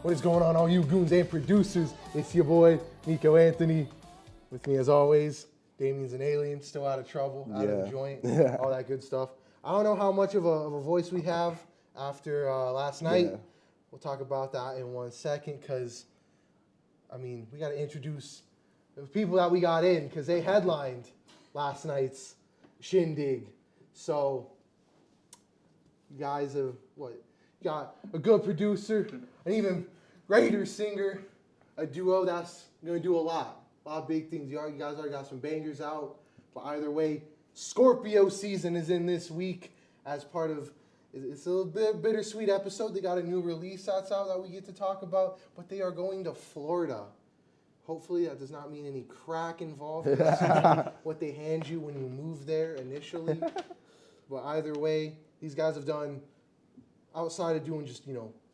What is going on, all you goons and producers? It's your boy, Nico Anthony. With me, as always, Damien's an alien, still out of trouble, out of the joint, all that good stuff. I don't know how much of a voice we have after last night. Yeah. We'll talk about that in 1 second, because, I mean, we got to introduce the people that we got in, because they headlined last night's shindig. So, you guys have, got a good producer, an even greater singer, a duo that's going to do a lot of big things. You guys already got some bangers out, but either way, Scorpio Szn is in this week as part of, it's a little bit bittersweet episode. They got a new release that's out that we get to talk about, but they are going to Florida. Hopefully that does not mean any crack involved. That's what they hand you when you move there initially. But either way, these guys have done, outside of doing just,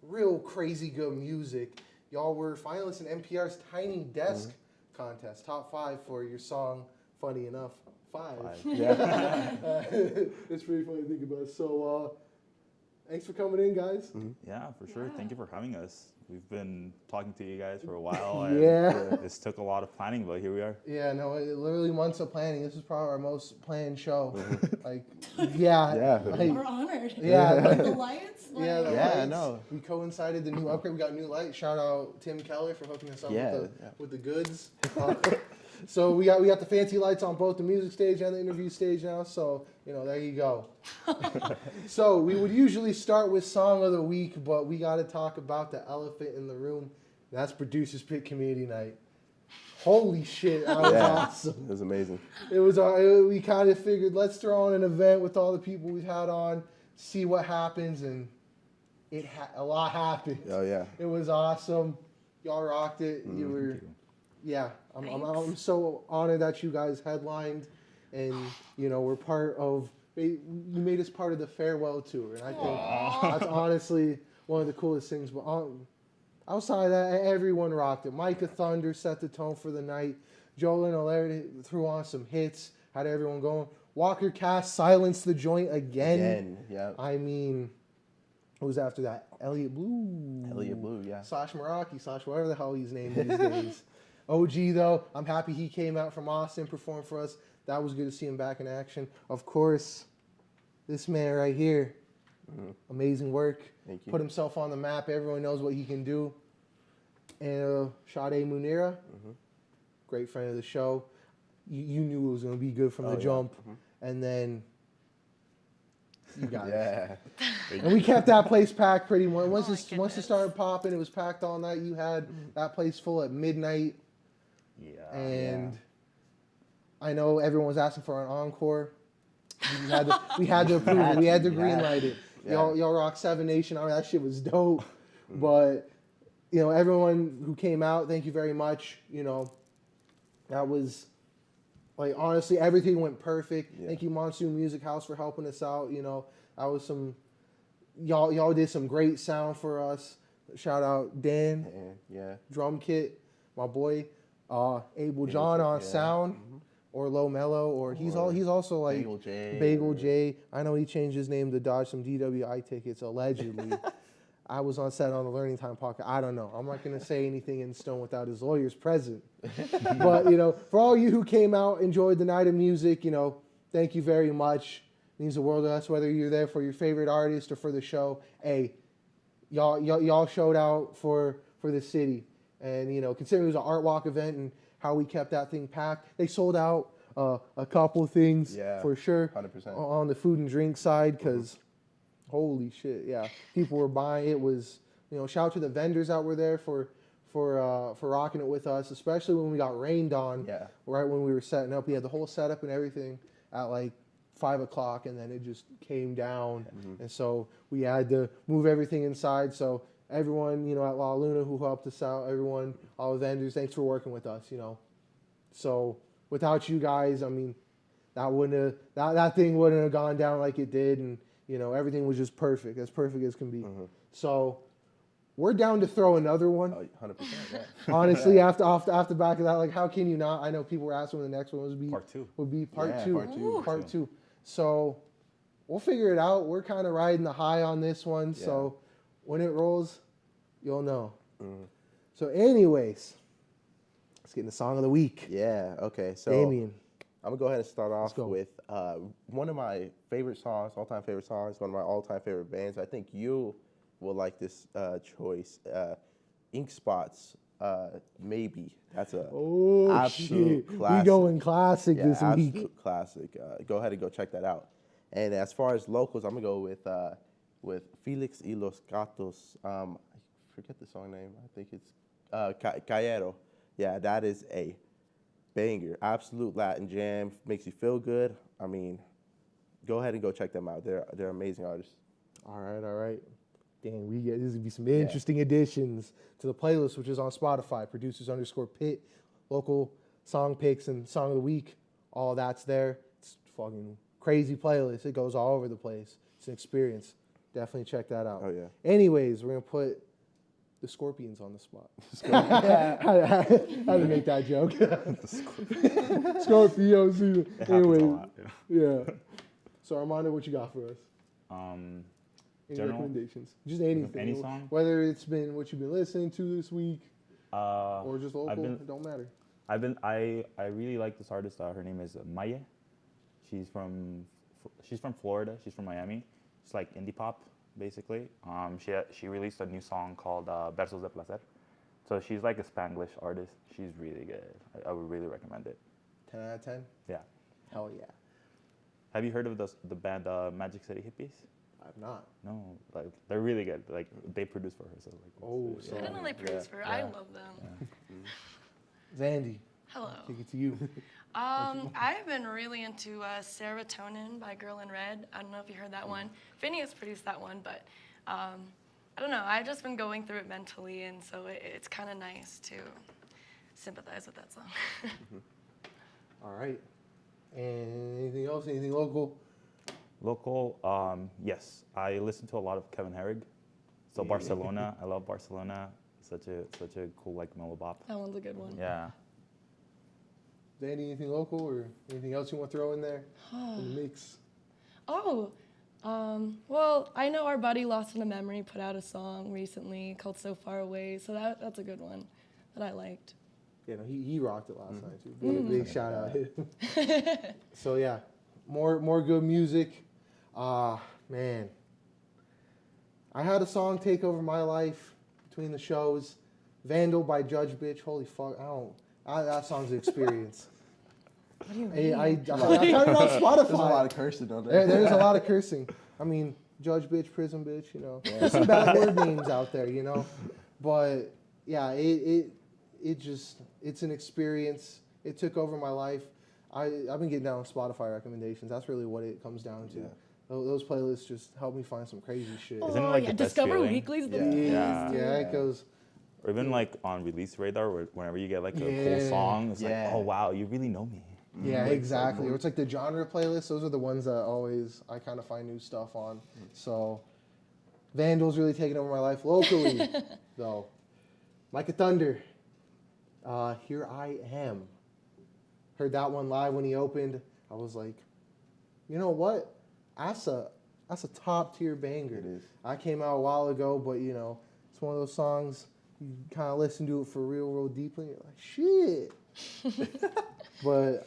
real crazy good music, y'all were finalists in NPR's Tiny Desk contest. Top 5 for your song, Funny Enough. 5. Yeah. It's pretty funny to think about. So, thanks for coming in, guys. Yeah, for sure. Thank you for having us. We've been talking to you guys for a while. This took a lot of planning, but here we are. Yeah, no, literally months of planning. This is probably our most planned show. Like, We're honored. Yeah. The lights? The lights. I know. We coincided the new upgrade. We got new lights. Shout out Tim Keller for hooking us up with the goods. So we got the fancy lights on both the music stage and the interview stage now. So, there you go. So we would usually start with Song of the Week, but we got to talk about the elephant in the room. That's Producers Pit Community Night. Holy shit, that was awesome. It was amazing. It was. We kind of figured, let's throw on an event with all the people we've had on, see what happens, and a lot happened. Oh, yeah. It was awesome. Y'all rocked it. You were... Yeah, I'm so honored that you guys headlined, and we're part of. You made us part of the farewell tour, and I think that's honestly one of the coolest things. But outside of that, everyone rocked it. Micah Thunder set the tone for the night. Jolin O'Leary threw on some hits, had everyone going. Walker Cass silenced the joint again. Yeah. I mean, who was after that? Elliot Blue, yeah. Sash Meraki, whatever the hell he's named these days. OG, though, I'm happy he came out from Austin, performed for us. That was good to see him back in action. Of course, this man right here, amazing work. Thank you. Put himself on the map. Everyone knows what he can do. And Sade Munira, great friend of the show. You knew it was going to be good from the jump. And then you guys. Yeah. And we kept that place packed pretty much. Once it started popping, it was packed all night. You had that place full at midnight. Yeah. And I know everyone was asking for an encore. We had to approve it. We had to green light it. Yeah. Y'all rock Seven Nation. I mean, that shit was dope. But, everyone who came out, thank you very much. That was, honestly, everything went perfect. Yeah. Thank you, Monsoon Music House, for helping us out. That was some, y'all did some great sound for us. Shout out Dan, Drum Kit, my boy, Abel John on sound, or Low Mellow, or he's also like Bagel J. I know he changed his name to dodge some DWI tickets allegedly. I was on set on the Learning Time podcast. I don't know. I'm not going to say anything in stone without his lawyers present. But, for all you who came out, enjoyed the night of music, thank you very much. It means the world to us, whether you're there for your favorite artist or for the show. Hey, y'all showed out for the city. And, considering it was an art walk event and how we kept that thing packed, they sold out a couple things for sure 100%. On the food and drink side, because holy shit, people were buying. It was, shout out to the vendors that were there for rocking it with us, especially when we got rained on. Yeah. Right when we were setting up, we had the whole setup and everything at 5 o'clock, and then it just came down, and so we had to move everything inside. So everyone, at La Luna who helped us out, everyone, all the vendors, thanks for working with us. So without you guys, I mean, that thing wouldn't have gone down like it did, and everything was just perfect, as perfect as can be. So we're down to throw another one. 100%. Yeah. Honestly, after back of that, how can you not? I know people were asking when the next one would be part two. Part two. So we'll figure it out. We're kind of riding the high on this one. Yeah. So when it rolls, you'll know. So anyways, let's get into Song of the Week. Yeah, okay. So Damien. I'm going to go ahead and start off go. with one of my favorite songs, all-time favorite songs, one of my all-time favorite bands. I think you will like this choice. Ink Spots, Maybe. That's a absolute classic. We going classic this week. Absolute classic. Go ahead and go check that out. And as far as locals, I'm going to go with Felix y los Gatos. I forget the song name. I think it's Callero. Yeah, that is a banger. Absolute Latin jam. Makes you feel good. I mean, go ahead and go check them out. They're amazing artists. All right. Damn, this is gonna be some interesting additions to the playlist, which is on Spotify. Producers_Pit, local song picks and song of the week. All that's there. It's fucking crazy playlist. It goes all over the place. It's an experience. Definitely check that out. Oh yeah. Anyways, we're gonna put the Scorpions on the spot. How to make that joke? Scorpio Szn. Anyway, yeah. So Armando, what you got for us? Any recommendations? Just anything. Any song? Whether it's been what you've been listening to this week, or just local, it don't matter. I really like this artist. Her name is Maya. She's from Florida. She's from Miami. It's like indie pop, basically. She released a new song called Versos de Placer. So she's like a Spanglish artist. She's really good. I would really recommend it. 10 out of 10? Yeah. Hell yeah. Have you heard of the band Magic City Hippies? I've not. No, like they're really good. Like they produce for her. So I didn't know they produce for her. I love them. Zandi. Hello. Take it to you. I've been really into Serotonin by Girl in Red. I don't know if you heard that one. Phineas produced that one, but I don't know. I've just been going through it mentally, and so it's kind of nice to sympathize with that song. All right. And anything else? Anything local? Local, yes. I listen to a lot of Kevin Herrig. So Barcelona, I love Barcelona. Such a cool like mellow bop. That one's a good one. Yeah. Zandi, anything local or anything else you want to throw in there in the mix? Well, I know our buddy Lost in a Memory put out a song recently called So Far Away, so that's a good one that I liked. Yeah, no, he rocked it last night too. Big shout out. So yeah, more good music. Man, I had a song take over my life between the shows. Vandal by Judge Bitch. Holy fuck, that song's an experience. What do you mean? I found it on Spotify. There's a lot of cursing on there. There's a lot of cursing. I mean, Judge Bitch, Prison Bitch, you know. There's some bad word names out there, you know. But yeah, it's an experience. It took over my life. I've been getting down on Spotify recommendations. That's really what it comes down to. Yeah. Those playlists just help me find some crazy shit. Isn't it like the best Discover feeling? Weekly's the Yeah, it goes. Or even like on Release Radar, whenever you get like a cool song, it's like, oh wow, you really know me. Yeah, exactly. Or it's like the genre playlists. Those are the ones that I kind of find new stuff on. So Vandal's really taking over my life locally, though. Micah Thunder, Here I Am. Heard that one live when he opened. I was like, you know what? That's a top tier banger. It is. I came out a while ago, but you know, it's one of those songs you kind of listen to it for real deeply. And you're like, shit. But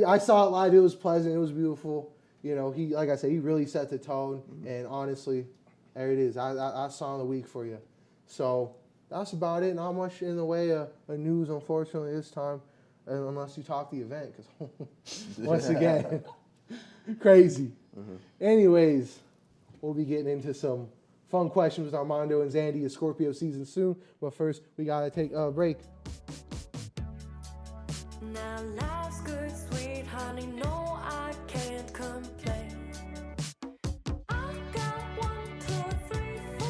I saw it live. It was pleasant. It was beautiful. You know, like I said, he really set the tone. And honestly, there it is. I song of the week for you. So that's about it. Not much in the way of news, unfortunately, this time, unless you talk the event, because once again, crazy. Anyways, we'll be getting into some fun questions with Armando and Zandi of Scorpio Szn soon. But first, we gotta take a break. Now life's good, sweet honey. No, I can't complain. I got 1, 2, 3, 4,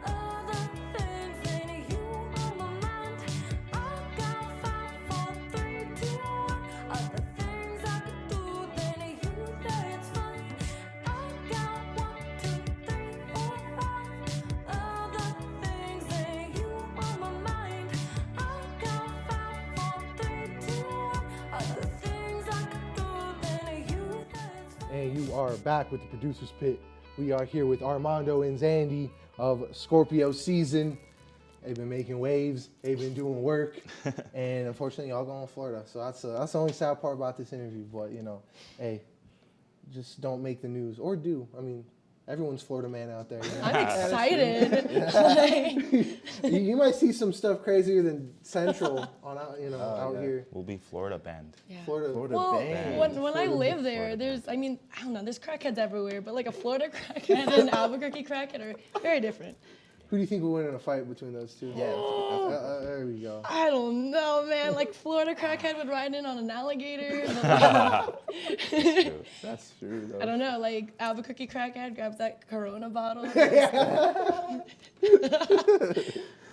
5 other things than you on my mind. I got 5, 4, 3, 2, 1 other things I could do than you. That's fine. I got 1, 2, 3, 4, 5 other things than you on my mind. I got 5, 4, 3, 2, 1 other things I could do than you. That's fine. And you are back with the Producer's Pit. We are here with Armando and Zandi of Scorpio Szn. They've been making waves. They've been doing work, and unfortunately, y'all going to Florida. So that's the only sad part about this interview. But hey, just don't make the news, or do. I mean, everyone's Florida man out there. I'm excited. You might see some stuff crazier than Central on out here. We'll be Florida band. Yeah. Florida Well, band. when I live there, there's, I don't know, there's crackheads everywhere, but like a Florida crackhead and an Albuquerque crackhead are very different. Who do you think will win in a fight between those two? Yeah. There we go. I don't know, man. Like Florida crackhead would ride in on an alligator. That's true, though. I don't know, like Albuquerque crackhead grabs that Corona bottle.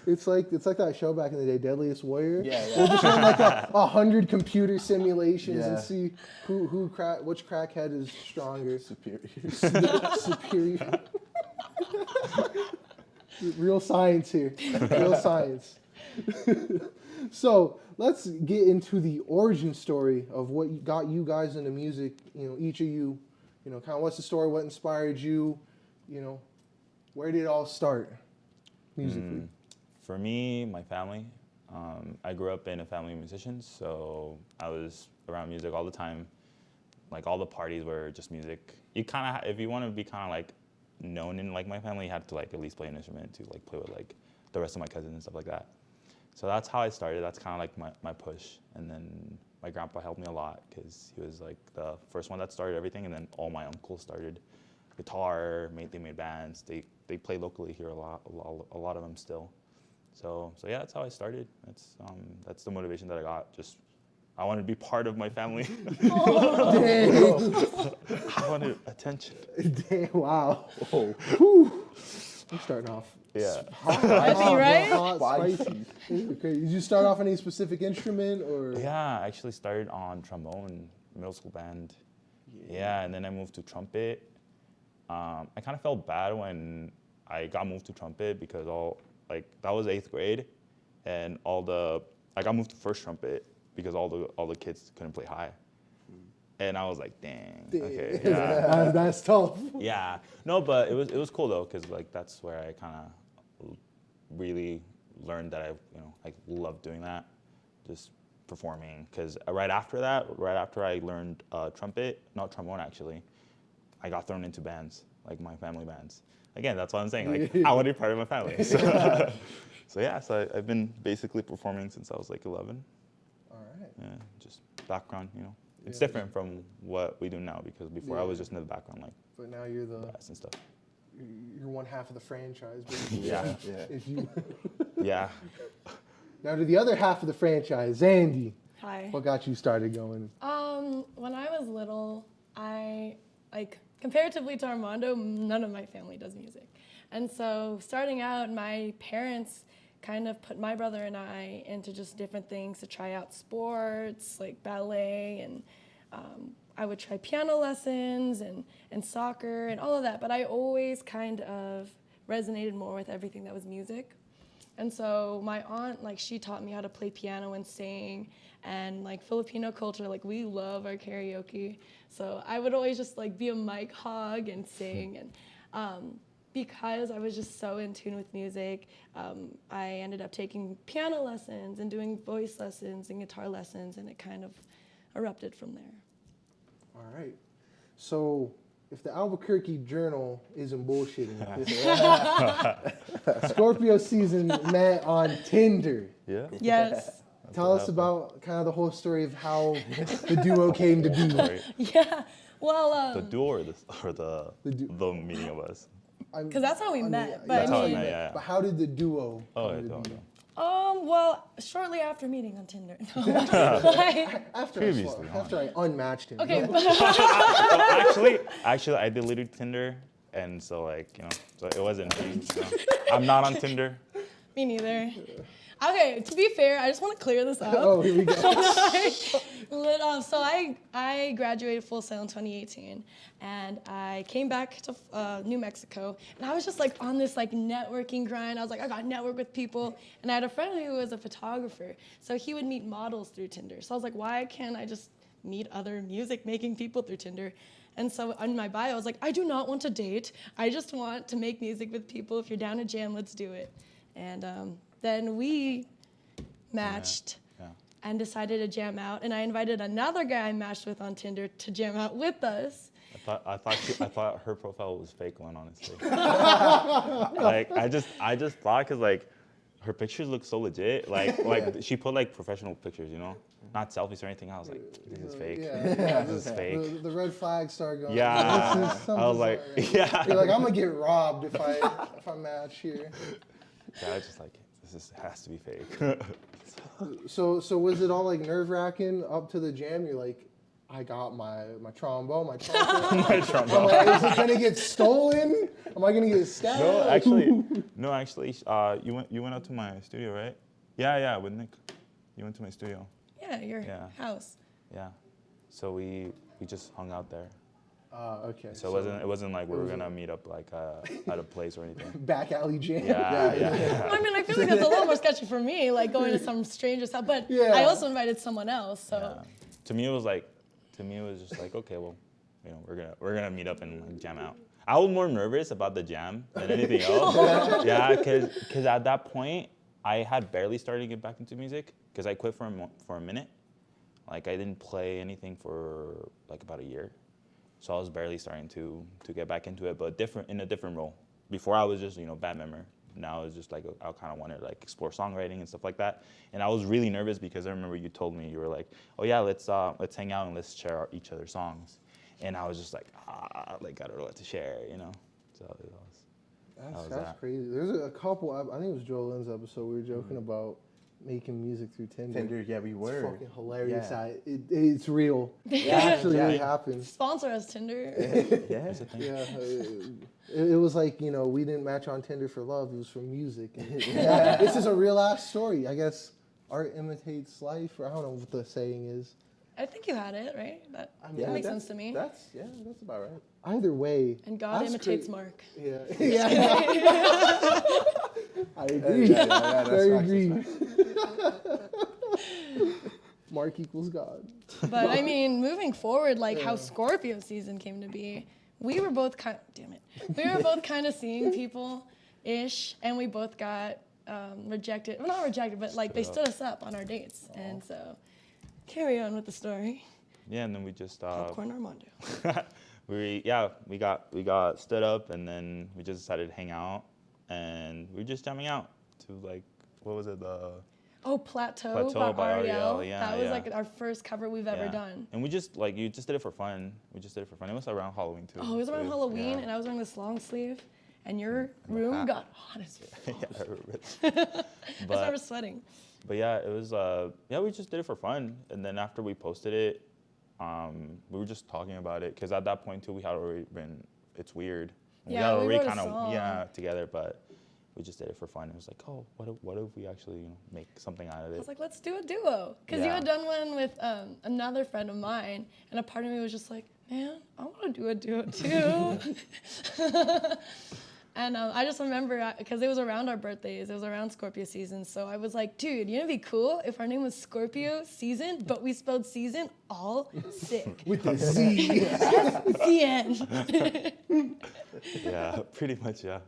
It's like that show back in the day, Deadliest Warrior. Yeah. We'll just run like 100 computer simulations and Yeah. see which crackhead is stronger. Superior. Superior. Real science here. Real science. So let's get into the origin story of what got you guys into music. Each of you, kind of what's the story? What inspired you? Where did it all start musically? For me, my family. I grew up in a family of musicians, so I was around music all the time. Like all the parties were just music. You kind of, if you want to be kind of like known in like my family, you had to like at least play an instrument to like play with like the rest of my cousins and stuff like that. So that's how I started. That's kind of like my push. And then my grandpa helped me a lot because he was like the first one that started everything. And then all my uncles started guitar. They made bands. They play locally here a lot of them still. So yeah, that's how I started. That's the motivation that I got. Just I wanted to be part of my family. I wanted attention. Damn, wow. Oh. Whew. I'm starting off. Yeah. Spicy, right? Hot, Spicy. spicy. Okay. Did you start off any specific instrument or? Yeah, I actually started on trombone, middle school band. Yeah, and then I moved to trumpet. I kind of felt bad when I got moved to trumpet because that was 8th grade, and I got moved to first trumpet because all the kids couldn't play high. And I was like, dang, okay, yeah. That's tough. Yeah, no, but it was cool though, because like that's where I kind of really learned that I love doing that, just performing. Because right after I learned trombone actually, I got thrown into bands, like my family bands. Again, that's what I'm saying. Like I want to be part of my family. So I've been basically performing since I was like 11. All right. Yeah, just background, It's different from what we do now because before I was just in the background, like But now you're brass and stuff. you're one half of the franchise. Basically. Yeah. If you Yeah. now to the other half of the franchise, Zandi. Hi. What got you started going? When I was little, comparatively to Armando, none of my family does music. And so starting out, my parents kind of put my brother and I into just different things to try out sports, like ballet, and I would try piano lessons and soccer and all of that. But I always kind of resonated more with everything that was music. And so my aunt, she taught me how to play piano and sing, and Filipino culture, we love our karaoke. So I would always just be a mic hog and sing. And because I was just so in tune with music, I ended up taking piano lessons and doing voice lessons and guitar lessons, and it kind of erupted from there. All right. So if the Albuquerque Journal isn't bullshitting, Scorpio season met on Tinder. Yeah. Yes. Tell us about kind of the whole story of how the duo came to be. Sorry. Yeah. Well, The duo or the meaning of us. because that's how we met. But That's I how we mean, met, yeah. But how did the duo Oh, come yeah, to be? well, shortly after meeting on Tinder. After Previously, I unmatched him. Okay. Actually, I deleted Tinder, and so so it wasn't me. I'm not on Tinder. Me neither. Okay, to be fair, I just want to clear this up. Oh, here we go. So I graduated full sail in 2018, and I came back to New Mexico, and I was just on this networking grind. I was I got to network with people, and I had a friend who was a photographer, so he would meet models through Tinder. So I was why can't I just meet other music-making people through Tinder? And so on my bio, I was I do not want to date. I just want to make music with people. If you're down to jam, let's do it. And then we matched Yeah. and decided to jam out. And I invited another guy I matched with on Tinder to jam out with us. I thought her profile was fake one, honestly. Like I just thought because like her pictures look so legit. Like she put like professional pictures, you know, not selfies or anything. I was like, this is fake. Yeah. This is fake. The red flags start going. Yeah. This is I was something's like, not right. yeah. You're like, I'm gonna get robbed if I match here. Yeah, I was just like, has to be fake. So was it all like nerve wracking up to the jam? You're like, I got my trombone, my trumpet. My trombone. I'm like, is it gonna get stolen? Am I gonna get stabbed? No, actually, you went out to my studio, right? Yeah, with Nick. You went to my studio. Yeah, your house. Yeah. So we just hung out there. Okay. So it wasn't like we were gonna meet up like at a place or anything. Back alley jam. Yeah. I mean, I feel like that's a little more sketchy for me, like going to some stranger's house. But Yeah. I also invited someone else, so. Yeah. To me, it was just like, okay, well, you know, we're gonna meet up and like, jam out. I was more nervous about the jam than anything else. Yeah, because at that point, I had barely started to get back into music because I quit for a minute. Like I didn't play anything for like about a year, so I was barely starting to get back into it, but in a different role. Before I was just band member. Now it's just like I kind of wanted to like explore songwriting and stuff like that. And I was really nervous because I remember you told me, you were like, oh yeah, let's hang out and let's share each other's songs. And I was just like, like I don't know what to share, you know. So it was That's crazy. There's a couple. I think it was Joe Lynn's episode. We were joking about making music through Tinder. Tinder, yeah, we were. It's fucking hilarious. Yeah. It's real. It actually really happens. Sponsor us, Tinder. Yeah. Yeah, it was like, we didn't match on Tinder for love. It was for music. And this is a real ass story. I guess art imitates life, or I don't know what the saying is. I think you had it, right? That Yeah, makes sense to me. That's about right. Either way. And God that's imitates cra- Mark. Yeah. I agree. That's I facts, agree. Mark equals God. But I mean, moving forward, like how Scorpio season came to be, we were both kind of seeing people-ish, and we both got rejected. Well, not rejected, but like they stood us up on our dates. And so, carry on with the story. Yeah, and then we just Popcorn Armando. we got stood up, and then we just decided to hang out, and we were just jamming out to like, what was it, Plateau by REL. REL, yeah, That was yeah. like our first cover we've ever done. And we just you just did it for fun. We just did it for fun. It was around Halloween too. Oh, it was around Halloween, yeah. and I was wearing this long sleeve, and your room got hot as fuck. Yeah, I remember it. I started sweating. But yeah, it was we just did it for fun, and then after we posted it, we were just talking about it because at that point too we had already been. It's weird. Yeah, we had we already wrote a kind song. of together, but we just did it for fun. It was like, oh, what if we actually make something out of I it? was like, let's do a duo. Because you Yeah. had done one with another friend of mine, and a part of me was just like, man, I want to do a duo too. And I just remember, because it was around our birthdays, it was around Scorpio season, so I was like, dude, you know what'd be cool if our name was Scorpio Season, but we spelled season all sick. With the Z. The end. Yeah, pretty much, yeah.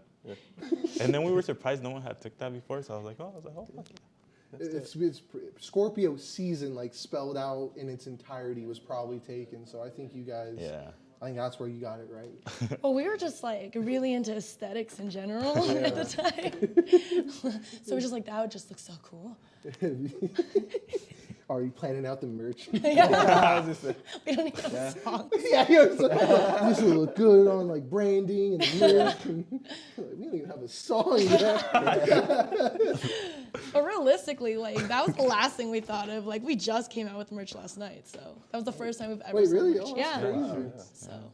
And then we were surprised no one had took that before, so I was like, oh, It's Scorpio season, like spelled out in its entirety, was probably taken. So I think you guys, I think that's where you got it right. Well, we were just like really into aesthetics in general at the time. So we're just like, that would just look so cool. Are you planning out the merch? We don't even have a song. Yeah, this will look good on like branding and the merch. And, like, we don't even have a song yet. But realistically, like that was the last thing we thought of. Like we just came out with merch last night, so that was the first time we've ever. Wait, sold really? merch. Oh, yeah. that's crazy. So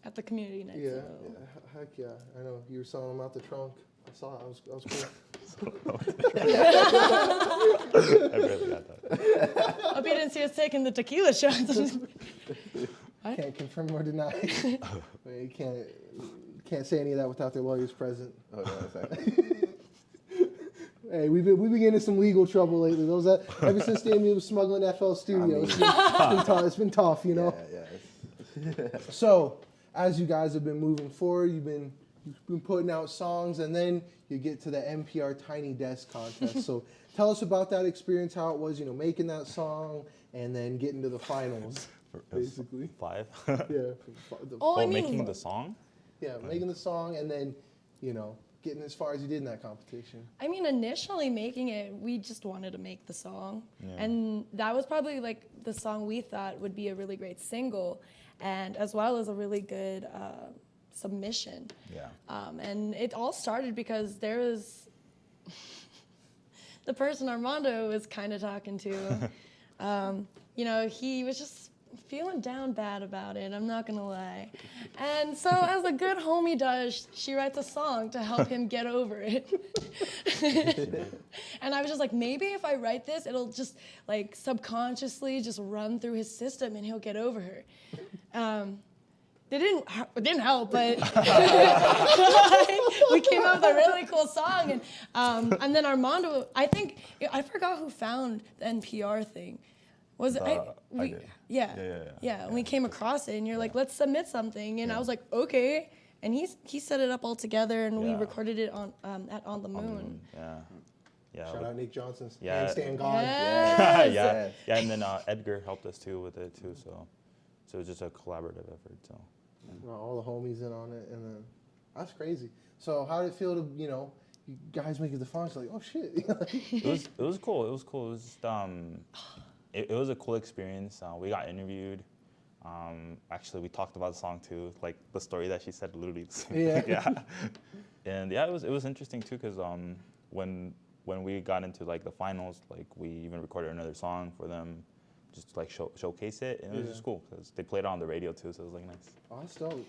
at the community night. Yeah, So. heck yeah. I know you were selling them out the trunk. I saw it. I was cool. I barely got that. Hope you didn't see us taking the tequila shots. Can't confirm or deny. You can't say any of that without their lawyers present. Oh, yeah, exactly. Hey, we've been getting in some legal trouble lately. Those ever since Damien was smuggling FL Studio, it's been tough, you know. Yeah. So, as you guys have been moving forward, you've been you've been putting out songs, and then you get to the NPR Tiny Desk contest. So tell us about that experience, how it was, making that song, and then getting to the finals, basically. 5. Yeah. Oh, I mean, making the song? Yeah, making the song, and then, getting as far as you did in that competition. I mean, initially making it, we just wanted to make the song. Yeah. And that was probably like the song we thought would be a really great single, and as well as a really good submission. Yeah. And it all started because there was the person Armando was kind of talking to. He was just feeling down bad about it, I'm not gonna lie. And so as a good homie does, she writes a song to help him get over it. And I was just like, maybe if I write this, it'll just like subconsciously just run through his system and he'll get over her. It didn't help, but we came up with a really cool song. And then Armando, I forgot who found the NPR thing. Was it? I did. Yeah. And we came across it, and you're like, let's submit something. And I was like, okay. And he set it up all together, and we recorded it on the Moon. Yeah. Shout out Nick Johnson's Yeah. Handstand God. Yes. Yeah. And then Edgar helped us too with it too. So it was just a collaborative effort. So. Well, all the homies in on it, and then that's crazy. So how did it feel to you guys make it the finals? Like, oh shit. It was cool. It was cool. It was just it was a cool experience. We got interviewed. Actually, we talked about the song too, like the story that she said, literally the same thing. Yeah. And yeah, it was interesting too, because when we got into like the finals, like we even recorded another song for them, just to like showcase it, and it was just cool because they played it on the radio too, so it was like nice. Oh, that's dope.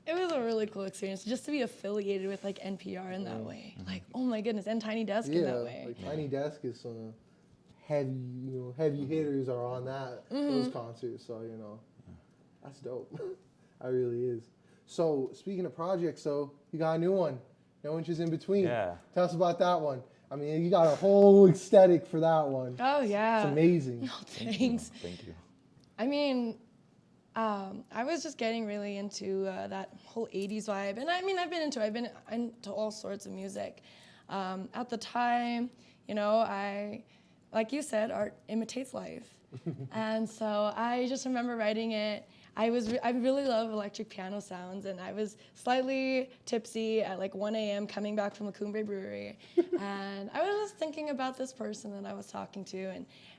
It was a really cool experience just to be affiliated with like NPR in that way. Like, oh my goodness, and Tiny Desk in that way. Like Tiny Desk is heavy hitters are on those concerts, so that's dope. That really is. So speaking of projects, so you got a new one, No Inches in Between. Yeah. Tell us about that one. I mean, you got a whole aesthetic for that one. Oh yeah. It's amazing. Oh, thanks. Thank you. I mean, I was just getting really into that whole 80s vibe. And I mean, I've been into all sorts of music. At the time, like you said, art imitates life. And so I just remember writing it. I really love electric piano sounds, and I was slightly tipsy at like 1 a.m. coming back from the Cumbre Brewery. And I was just thinking about this person that I was talking to,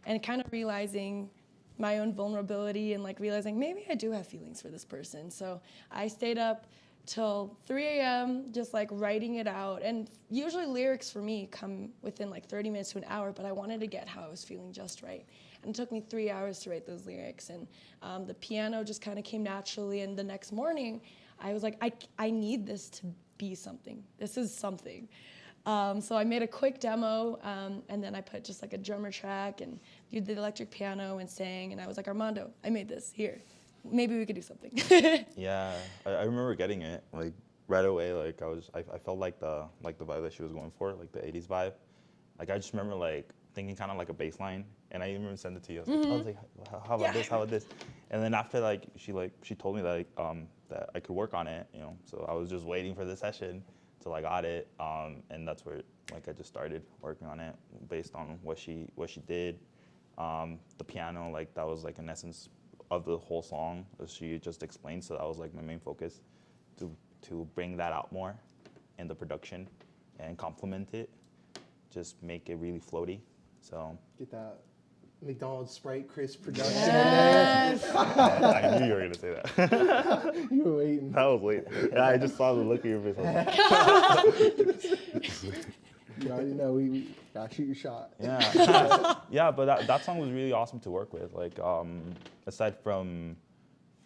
and kind of realizing my own vulnerability, and like realizing maybe I do have feelings for this person. So I stayed up till 3 a.m. just like writing it out. And usually lyrics for me come within like 30 minutes to an hour, but I wanted to get how I was feeling just right. And it took me 3 hours to write those lyrics. And the piano just kind of came naturally. And the next morning, I was like, I need this to be something. This is something. So I made a quick demo, and then I put just like a drummer track and did the electric piano and sang. And I was like, Armando, I made this, here. Maybe we could do something. Yeah, I remember getting it like right away. Like I felt like the vibe that she was going for, like the 80s vibe. Like I just remember like thinking kind of like a bass line, and I even sent it to you. I was like, how about this? How about this? And then after like she told me that that I could work on it, So I was just waiting for the session till I got it, and that's where like I just started working on it based on what she did. The piano, like that was like an essence of the whole song, as she just explained. So that was like my main focus, to bring that out more in the production and complement it, just make it really floaty. So Get that McDonald's Sprite crisp production Yes. I knew you were gonna say that. in there. You were waiting. That was late. Yeah, I just saw the look of your face. I was like, You already know we gotta shoot your shot. yeah, yeah, but that song was really awesome to work with. Like, aside from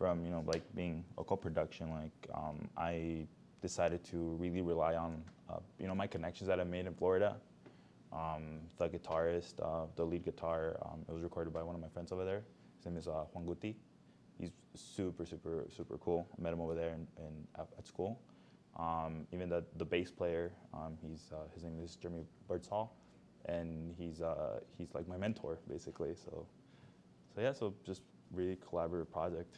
like being a co-production, like I decided to really rely on my connections that I made in Florida. The guitarist, the lead guitar, it was recorded by one of my friends over there. His name is Juan Guti. He's super cool. I met him over there at school. Even the bass player, his name is Jeremy Birdsall, and he's like my mentor basically. So just really collaborative project.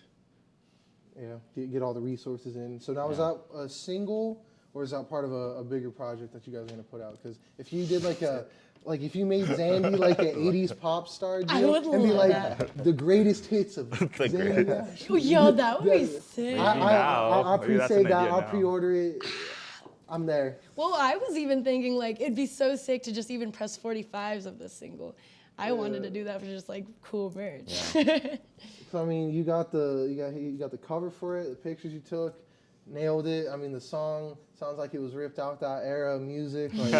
get all the resources in. So now is that a single, or is that part of a bigger project that you guys are gonna put out? Because if you did if you made Zandi like an 80s pop star deal, I would and be love like that. the greatest hits of Zandi. Oh, yo, that would be sick. I Maybe that's an pre-save that. idea I'll now. pre-order it. I'm there. Well, I was even thinking like it'd be so sick to just even press 45s of this single. I wanted to do that for just like cool merch. So I mean, you got the cover for it, the pictures you took, nailed it. I mean, the song sounds like it was ripped out that era of music. Like,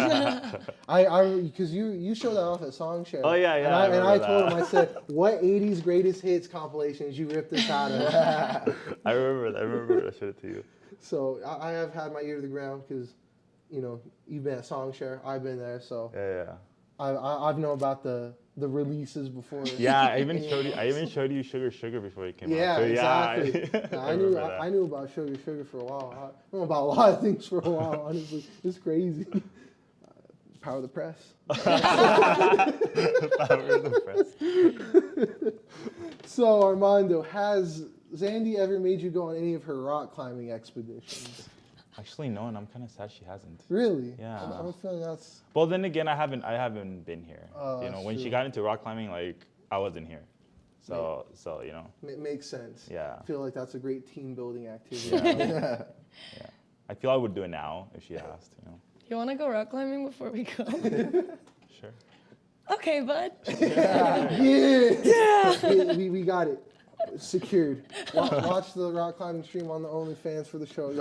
because you showed that off at Songshare. Oh, yeah, yeah, And I I remember told him, that. I said, what 80s greatest hits compilations you ripped this out of? I remember. I showed it to you. So I have had my ear to the ground because, you've been at Songshare, I've been there, so Yeah. I've known about the releases before. Yeah, I even showed you Sugar before it came Yeah, out. So, exactly. Yeah, I knew about Sugar for a while. I knew about a lot of things for a while. Honestly, it's crazy. Power of the press. Power of the press. So Armando, has Zandi ever made you go on any of her rock climbing expeditions? Actually, no, and I'm kind of sad she hasn't. Really? Yeah. I'm feeling that's. Well, then again, I haven't been here. Oh, that's when she true. got into rock climbing, like I wasn't here. So Makes sense. Yeah. I feel like that's a great team building activity. Yeah. I feel I would do it now if she asked. You want to go rock climbing before we go? Sure. Okay, bud. Yeah. We got it. Secured. Watch the rock climbing stream on the OnlyFans for the show.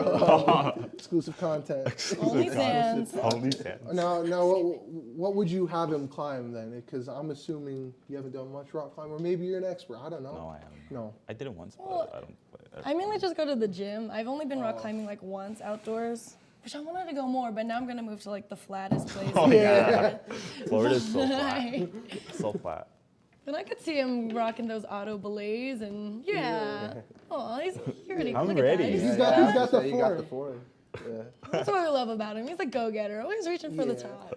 Exclusive content. OnlyFans. Only fans. Now, what would you have him climb then? Because I'm assuming you haven't done much rock climbing, or maybe you're an expert. I don't know. No, I haven't. No. I did it once, Well, but I don't. I mainly just go to the gym. I've only been rock climbing like once outdoors, which I wanted to go more, but now I'm gonna move to like the flattest place. Oh yeah. Florida's so flat. So flat. And I could see him rocking those auto belays and Oh, you're ready. I'm Look at ready. that. He's got the You got the form. form. Yeah. That's what I love about him. He's a go-getter, always reaching for the Yeah. top.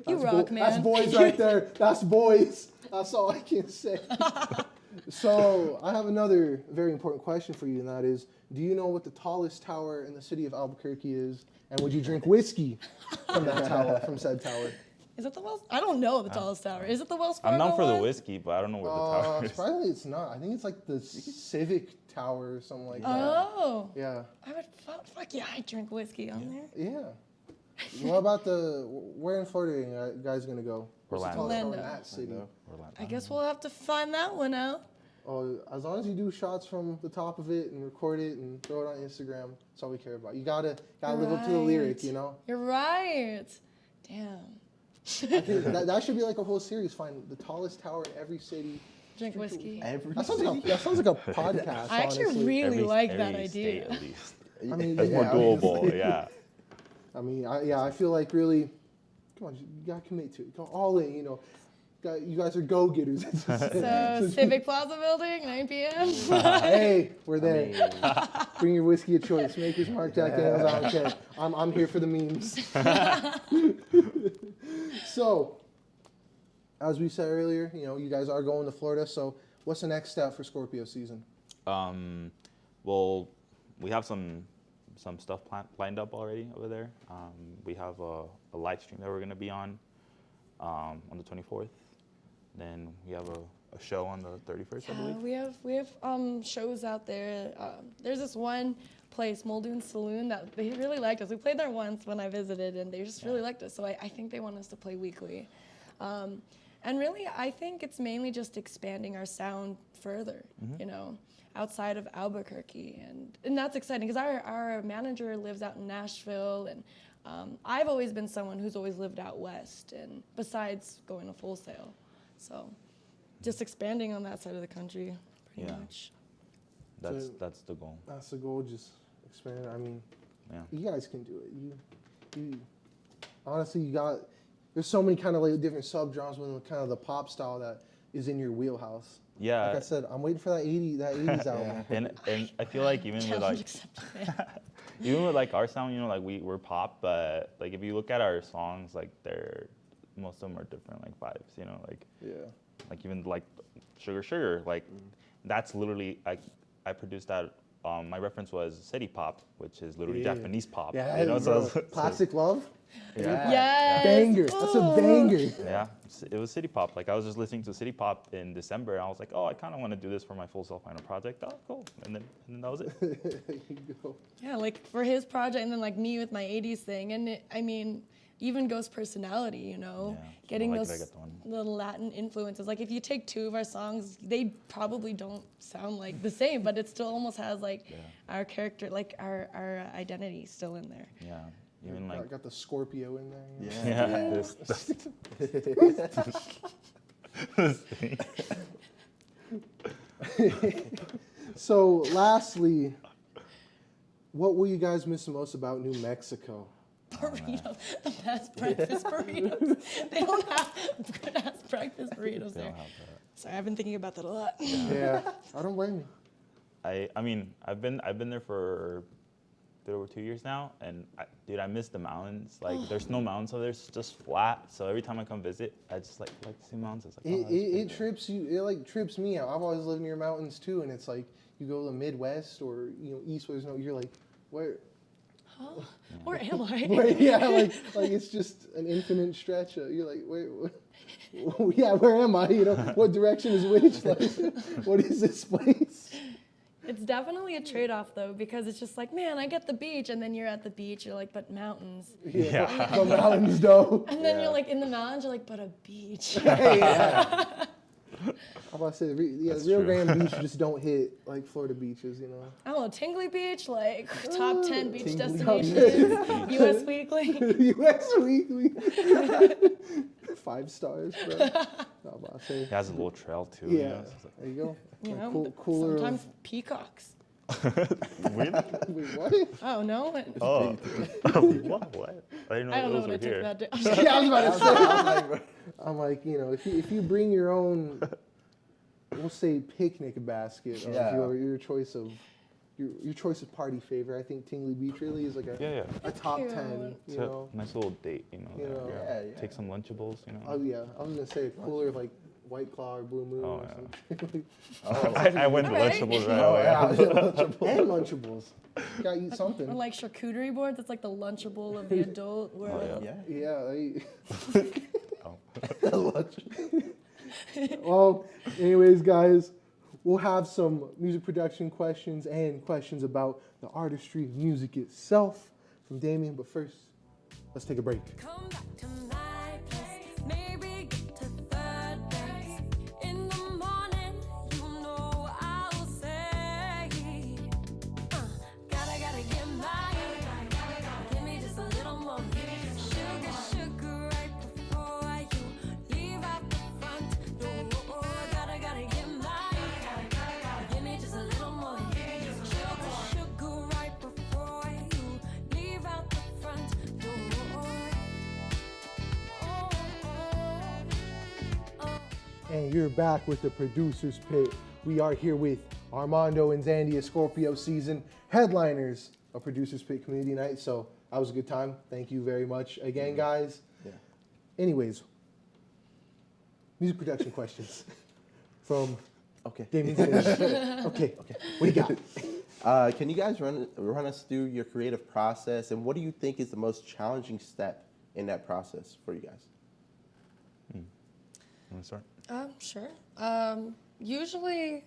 You rock, man. That's boys right there. That's boys. That's all I can say. So I have another very important question for you, and that is, do you know what the tallest tower in the city of Albuquerque is? And would you drink whiskey from that tower, from said tower? Is it the Wells? I don't know the tallest tower. Is it the Wells Fargo I'm down for the one? whiskey, but I don't know where the tower is. Surprisingly, it's not. I think it's like the Civic Tower or something like that. Oh. Yeah. I would fuck yeah, I'd drink whiskey on there. Yeah. What about where in Florida are you guys gonna go? What's the Orlando. tallest tower in Orlando. that city? Orlando. I guess we'll have to find that one out. Oh, as long as you do shots from the top of it and record it and throw it on Instagram, that's all we care about. You gotta live up to the lyric, Right. you know. You're right. Damn. I think that should be like a whole series. Find the tallest tower in every city. Drink whiskey. Every That sounds like a podcast. I actually honestly. really like that every idea. state at least. I mean, That's more doable. obviously. Yeah. I mean, I feel like really, come on, you gotta commit to it. Go all in, you know. You guys are go-getters. So Civic Plaza Building, 9 p.m. Hey, we're there. Bring your whiskey of choice. Maker's Mark, Jack Daniels, I don't care. I'm here for the memes. So, as we said earlier, you guys are going to Florida. So, what's the next step for Scorpio season? Well, we have some stuff lined up already over there. We have a live stream that we're gonna be on the 24th. Then we have a show on the 31st, I believe. we have shows out there. There's this one place, Muldoon Saloon, that they really liked us. We played there once when I visited, and they just really liked us. So I think they want us to play weekly. And really, I think it's mainly just expanding our sound further, outside of Albuquerque. And that's exciting because our manager lives out in Nashville, and I've always been someone who's always lived out west, and besides going to Full Sail. So just expanding on that side of the country, pretty much. That's So- that's the goal. That's the goal, just expand. I mean, Yeah. you guys can do it. You honestly, there's so many kind of like different subgenres within kind of the pop style that is in your wheelhouse. Yeah. Like I said, I'm waiting for that 80s album. And I feel like even with like even with like our sound, like we're pop, but like if you look at our songs, like most of them are different like vibes, like Yeah. like even like Sugar, like that's literally I produced that. My reference was city pop, which is literally Yeah. Japanese pop. Yeah, you know, bro. Plastic Love? Yeah. Yes. Banger. That's a banger. yeah, it was city pop. Like I was just listening to city pop in December, and I was like, oh, I kind of want to do this for my full self-final project. Oh, cool. And then that was it. There you go. Yeah, like for his project, and then like me with my 80s thing. And I mean, even Ghost's personality, you know, Yeah, getting like those reggaeton. little Latin influences. Like if you take 2 of our songs, they probably don't sound like the same, but it still almost has like our character, like our identity still in there. Yeah, even I like got the Scorpio in there. You know? Yeah. So, lastly, what will you guys miss the most about New Mexico? Burritos, the best breakfast burritos. They don't have good ass breakfast burritos they there. don't have that. Sorry, I've been thinking about that a lot. Yeah, I don't blame you. I mean, I've been there for a bit over 2 years now, and dude, I miss the mountains. Like, there's no mountains over there; it's just flat. So every time I come visit, I just like to see mountains. It's like, oh, It trips you. It like trips me out. I've always lived near mountains too, and it's like you go to the Midwest or East West. No, you're like, where? Huh? Where am I? Yeah, like it's just an infinite stretch. You're like, wait, yeah, where am I? What direction is which? Like, what is this place? It's definitely a trade-off though, because it's just like, man, I get the beach, and then you're at the beach, you're like, but mountains. Yeah, the mountains though. And then you're like in the mountains, you're like, but a beach. Yeah. I'm about to say, the That's Rio true. Grande Beach just don't hit like Florida beaches, I don't know, Tingley Beach, like top 10 beach Tingley destinations. U.S. Weekly. U.S. Weekly. 5 stars, bro. I'm about to say. It has a little trail too. Yeah, there you go. You Like know, cooler. sometimes peacocks. Really? Wait, what? Oh no. Oh, what? I didn't know I don't know those what I were took here. that day. Yeah, I was about to say. I'm like, if you bring your own, we'll say picnic basket of Yeah. your choice of your choice of party favor, I think Tingley Beach really is like a top Cute. 10. It's a nice little date, You there. know. Yeah. Take some Lunchables, Oh yeah, I was gonna say a cooler like White Claw or Blue Moon Oh, or yeah. something. I went to Alright. Lunchables right Oh away. yeah, and Lunchables. Gotta eat something. Or like charcuterie boards, it's like the Lunchable of the adult world. Yeah. Well, anyways, guys, we'll have some music production questions and questions about the artistry of music itself from Damien. But first, let's take a break. Come back to my place, maybe get to third base. In the morning, you know I'll say, gotta get mine. Give me just a little more. Sugar right before you leave out the front door. Gotta get mine. Give me just a little more. Sugar right before you leave out the front door. And you're back with the Producer's Pit. We are here with Armando and Zandi of Scorpio Szn, headliners of Producer's Pit Community Night. So that was a good time. Thank you very much again, guys. Yeah. Anyways, music production questions from Okay. Damien. Okay. What do you got? Can you guys run us through your creative process, and what do you think is the most challenging step in that process for you guys? Want to start? Sure. Usually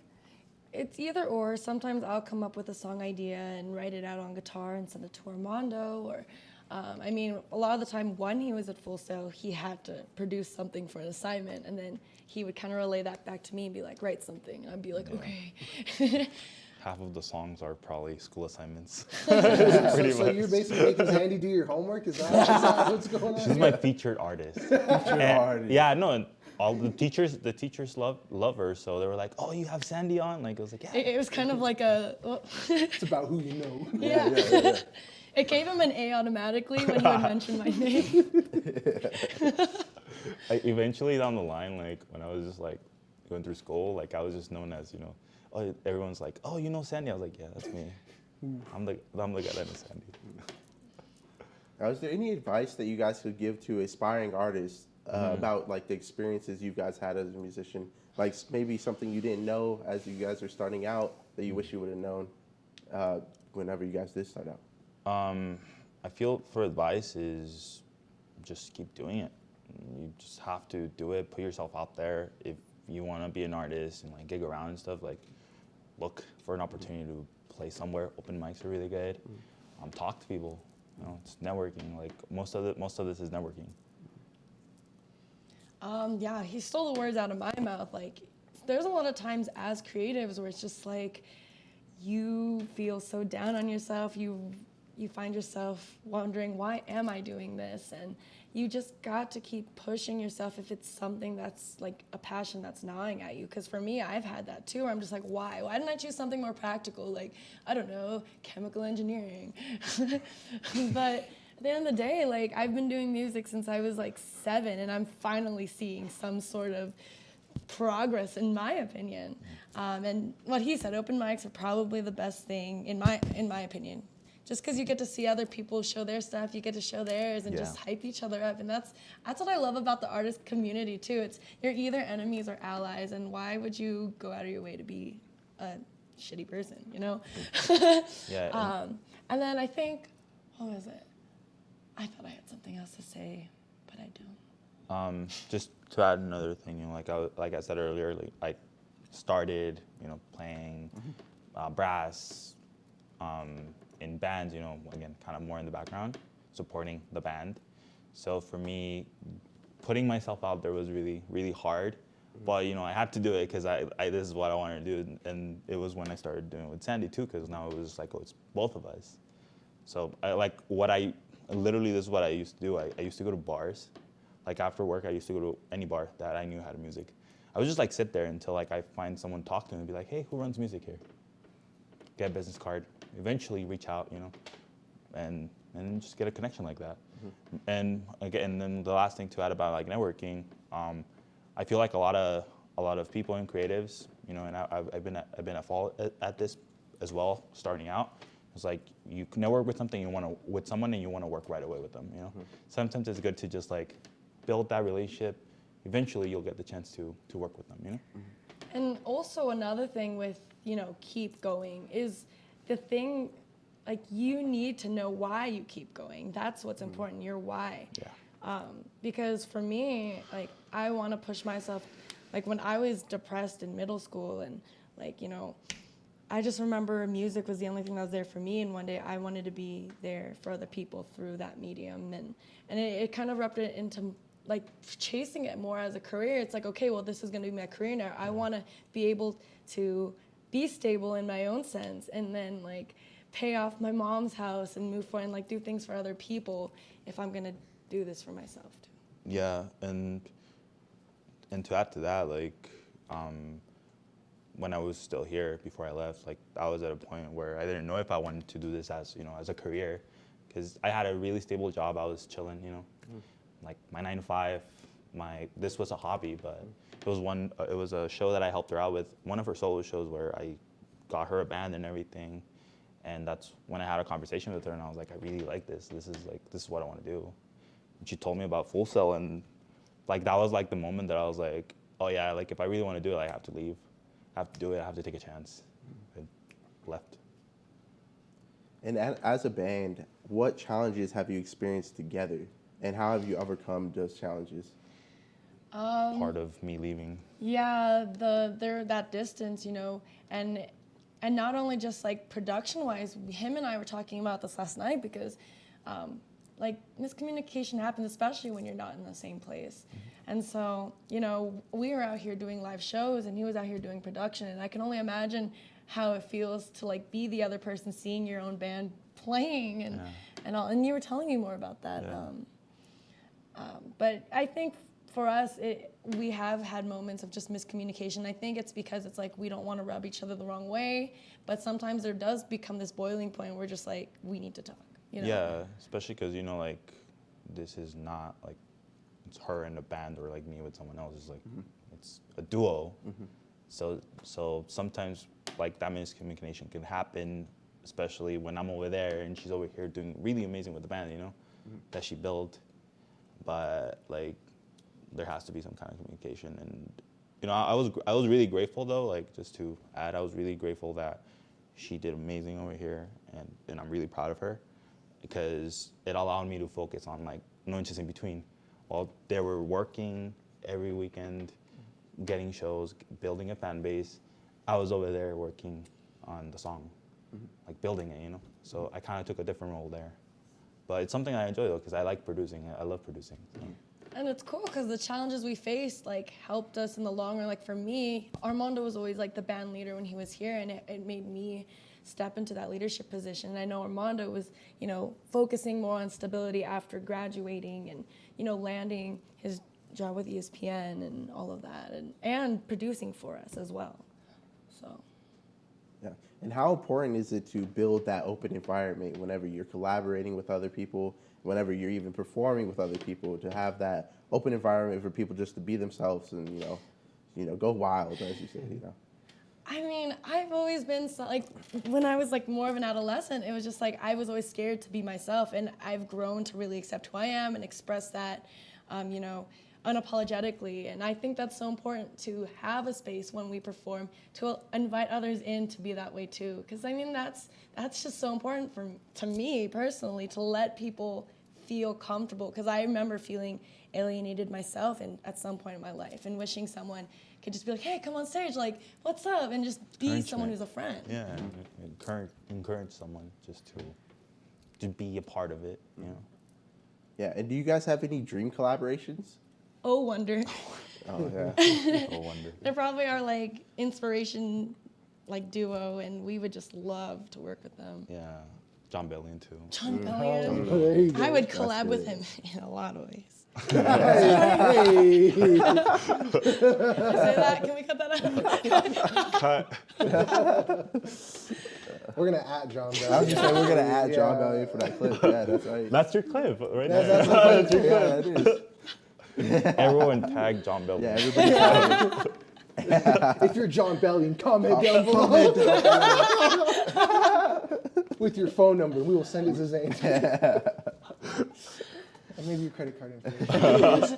it's either or. Sometimes I'll come up with a song idea and write it out on guitar and send it to Armando. Or, a lot of the time when he was at Full Sail, he had to produce something for an assignment, and then he would kind of relay that back to me and be like, write something. And I'd be like, okay. Half of the songs are probably school assignments. So much. you're basically making Zandi do your homework? Is that what's going on? She's here? my featured artist. artist. Yeah, no, and all the teachers love her, so they were like, "Oh, you have Sandy on?" Like I was like, "Yeah." It was kind of like a, well, It's about who you know. yeah. It gave him an A automatically when he would mention my name. Eventually down the line, like when I was just like going through school, like I was just known as, oh, everyone's like, "Oh, you know Sandy?" I was like, "Yeah, that's me. I'm the guy that knows Sandy." Now, is there any advice that you guys could give to aspiring artists about like the experiences you guys had as a musician, like maybe something you didn't know as you guys are starting out that you wish you would have known whenever you guys did start out. I feel for advice is just keep doing it. You just have to do it. Put yourself out there. If you want to be an artist and like gig around and stuff, like look for an opportunity to play somewhere. Open mics are really good. Talk to people. You know, it's networking. Like most of this is networking. Yeah, he stole the words out of my mouth. Like, there's a lot of times as creatives where it's just like you feel so down on yourself. You find yourself wondering, why am I doing this? And you just got to keep pushing yourself if it's something that's like a passion that's gnawing at you. Because for me, I've had that too, where I'm just like, why? Why didn't I choose something more practical? Like, I don't know, chemical engineering. But at the end of the day, like, I've been doing music since I was like 7, and I'm finally seeing some sort of progress, in my opinion. And what he said, open mics are probably the best thing, in my opinion. Just because you get to see other people show their stuff, you get to show theirs and just hype each other up. And that's what I love about the artist community too. It's you're either enemies or allies, and why would you go out of your way to be a shitty person, you know? And then I think, what was it? I thought I had something else to say, but I don't. Just to add another thing, you know, like I said earlier, like I started, you know, playing brass in bands, you know, again, kind of more in the background, supporting the band. So for me, putting myself out there was really, really hard. But, you know, I had to do it because I this is what I wanted to do. And it was when I started doing it with Zandi too, because now it was just like, oh, it's both of us. So literally this is what I used to do. I used to go to bars. Like after work, I used to go to any bar that I knew had music. I would just like sit there until like I find someone talk to me and be like, hey, who runs music here? Get a business card. Eventually reach out, you know, and just get a connection like that. And again, and then the last thing to add about like networking, I feel like a lot of people and creatives, you know, and I've been at fault at this as well, starting out. It's like you network with someone and you want to work right away with them, you know. Sometimes it's good to just like build that relationship. Eventually you'll get the chance to work with them, you know. And also another thing with, you know, keep going is the thing, like you need to know why you keep going. That's what's important, your why. Yeah. Because for me, like I want to push myself. Like when I was depressed in middle school and like, you know, I just remember music was the only thing that was there for me, and one day I wanted to be there for other people through that medium, and it kind of erupted into like chasing it more as a career. It's like, okay, well, this is going to be my career now. I want to be able to be stable in my own sense, and then like pay off my mom's house and move forward and like do things for other people if I'm going to do this for myself too. Yeah, and to add to that, like when I was still here before I left, like I was at a point where I didn't know if I wanted to do this as, you know, as a career, because I had a really stable job. I was chilling, you know, like my 9 to 5. This was a hobby, but it was a show that I helped her out with, one of her solo shows where I got her a band and everything, and that's when I had a conversation with her, and I was like, I really like this. This is what I want to do. And she told me about Full Sail, and like that was like the moment that I was like, oh yeah, like if I really want to do it, I have to leave. I have to do it. I have to take a chance. I left. And as a band, what challenges have you experienced together, and how have you overcome those challenges? Part of me leaving. Yeah, that distance, you know, and not only just like production-wise, him and I were talking about this last night because like miscommunication happens, especially when you're not in the same place. And so, you know, we were out here doing live shows and he was out here doing production, and I can only imagine how it feels to like be the other person seeing your own band playing and all. And you were telling me more about that. Yeah. But I think for us, we have had moments of just miscommunication. I think it's because it's like we don't want to rub each other the wrong way, but sometimes there does become this boiling point where we're just like, we need to talk. You know? Yeah, especially because, you know, like this is not like it's her in a band or like me with someone else. It's like it's a duo. So sometimes like that miscommunication can happen, especially when I'm over there and she's over here doing really amazing with the band, you know, that she built. But like there has to be some kind of communication. And you know, I was really grateful though. Like just to add, I was really grateful that she did amazing over here, and I'm really proud of her because it allowed me to focus on like no inches in between. While they were working every weekend, getting shows, building a fan base, I was over there working on the song, like building it, you know? So I kind of took a different role there. But it's something I enjoy though, because I like producing. I love producing. So. And it's cool because the challenges we faced like helped us in the long run. Like for me, Armando was always like the band leader when he was here, and it made me step into that leadership position. And I know Armando was, you know, focusing more on stability after graduating and, you know, landing his job with ESPN and all of that, and producing for us as well. So. Yeah. And how important is it to build that open environment whenever you're collaborating with other people, whenever you're even performing with other people, to have that open environment for people just to be themselves and, you know, go wild, as you say, you know? I mean, I've always been like, when I was like more of an adolescent, it was just like I was always scared to be myself, and I've grown to really accept who I am and express that, you know, unapologetically. And I think that's so important to have a space when we perform to invite others in to be that way too. Because I mean, that's just so important to me personally, to let people feel comfortable. Because I remember feeling alienated myself at some point in my life, and wishing someone could just be like, hey, come on stage, like, what's up? And just be someone who's a friend. Yeah, encourage someone just to be a part of it, you know? Yeah, and do you guys have any dream collaborations? Oh, wonder. Oh, yeah. No wonder. They're probably our like inspiration, like duo, and we would just love to work with them. Yeah, John Bellion too. John Bellion. Oh, there you go. I would collab good. with him in a lot of ways. Hey. Did I say that? Can we cut that out? We're gonna at John Bell. I was just saying we're gonna add John Yeah. Bellion for that clip. Yeah, that's right. That's your clip, right That's there. the Yeah, that is. Everyone tag John Bellion. Yeah, everybody. If you're John Bellion, comment down below with your phone number. We will send it to Zane. And maybe your credit card information.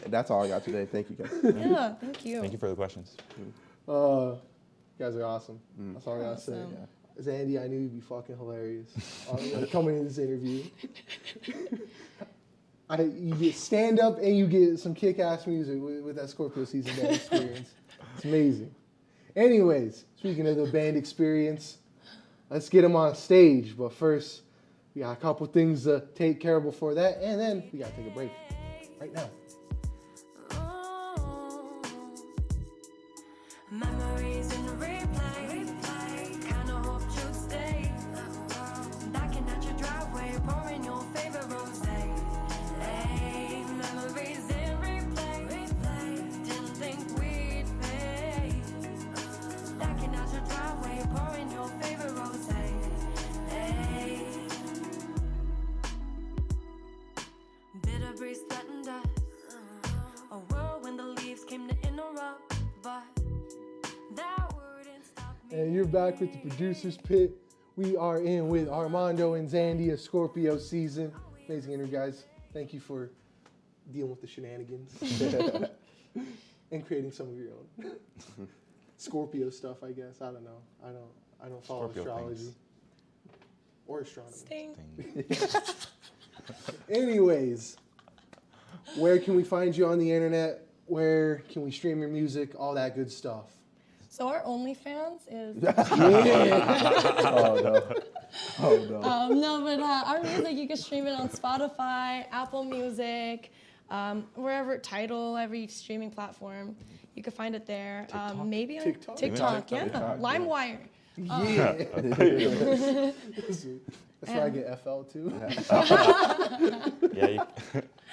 That's all I got today. Thank you, guys. Yeah, thank you. Thank you for the questions. You guys are awesome. That's all I gotta say. Awesome. Zandi, I knew you'd be fucking hilarious coming in this interview. You get stand up and you get some kick ass music with that Scorpio season band experience. It's amazing. Anyways, speaking of the band experience, let's get them on stage. But first, we got a couple things to take care of before that, and then we gotta take a break right now. Memories in replay. Kinda hoped you'd stay. Backing at your driveway, pouring your favorite rosé. Hey, memories in replay. Didn't think we'd fade. Backing at your driveway, pouring your favorite rosé. Hey. Bitter breeze threatened us. A world when the leaves came to interrupt, but that wouldn't stop me. And you're back with the Producer's Pit. We are in with Armando and Zandi of Scorpio Szn. Amazing interview, guys. Thank you for dealing with the shenanigans and creating some of your own Scorpio stuff, I guess. I don't know. I don't follow Scorpio astrology things. or astronomy. Sting. Anyways, where can we find you on the internet? Where can we stream your music? All that good stuff. So our OnlyFans is Oh no. Oh no. no, but our music you can stream it on Spotify, Apple Music, wherever, Tidal, every streaming platform. You can find it there. Maybe on TikTok? TikTok, yeah. TikTok, LimeWire. Yeah. That's why I get FL too. Yeah,